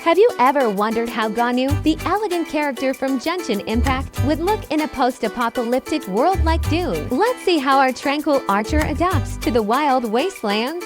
Have you ever wondered how Ganyu, the elegant character from Genshin Impact, would look in a post-apocalyptic world like Dune? Let's see how our tranquil archer adapts to the wild wastelands.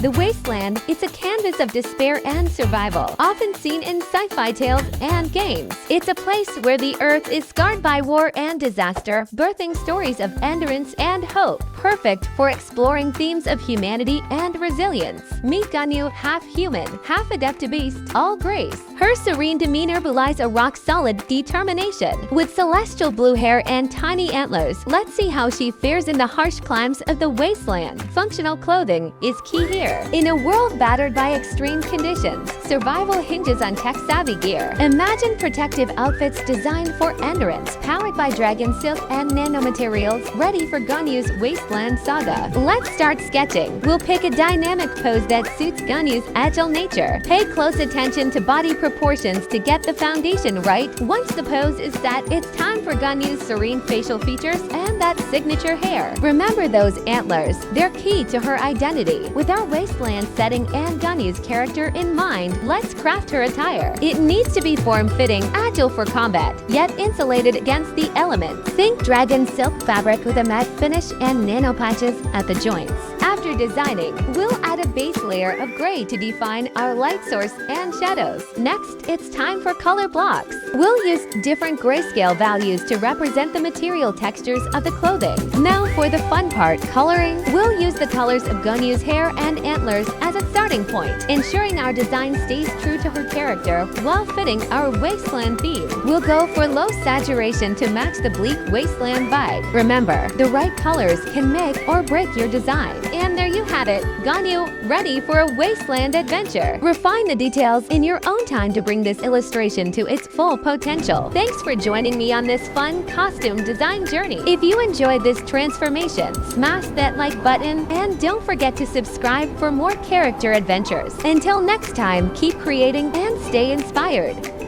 The Wasteland is a canvas of despair and survival, often seen in sci-fi tales and games. It's a place where the Earth is scarred by war and disaster, birthing stories of endurance and hope, perfect for exploring themes of humanity and resilience. Meet Ganyu, half human, half adept beast, all grace. Her serene demeanor belies a rock-solid determination. With celestial blue hair and tiny antlers, let's see how she fares in the harsh climes of the Wasteland. Functional clothing is key here. In a world battered by extreme conditions, survival hinges on tech-savvy gear. Imagine protective outfits designed for endurance, powered by dragon silk and nanomaterials, ready for Ganyu's Wasteland saga. Let's start sketching. We'll pick a dynamic pose that suits Ganyu's agile nature. Pay close attention to body proportions to get the foundation right. Once the pose is set, it's time for Ganyu's serene facial features and that signature hair. Remember those antlers. They're key to her identity. With our Wasteland setting and Ganyu's character in mind, let's craft her attire. It needs to be form-fitting, agile for combat, yet insulated against the elements. Think dragon silk fabric with a matte finish and nano patches at the joints. After designing, we'll add a base layer of gray to define our light source and shadows. Next, it's time for color blocks. We'll use different grayscale values to represent the material textures of the clothing. Now for the fun part, coloring. We'll use the colors of Ganyu's hair and antlers as a starting point, ensuring our design stays true to her character while fitting our wasteland theme. We'll go for low saturation to match the bleak wasteland vibe. Remember, the right colors can make or break your design. And there you have it, Ganyu, ready for a wasteland adventure. Refine the details in your own time to bring this illustration to its full potential. Thanks for joining me on this fun costume design journey. If you enjoyed this transformation, smash that like button and don't forget to subscribe for more character adventures. Until next time, keep creating and stay inspired.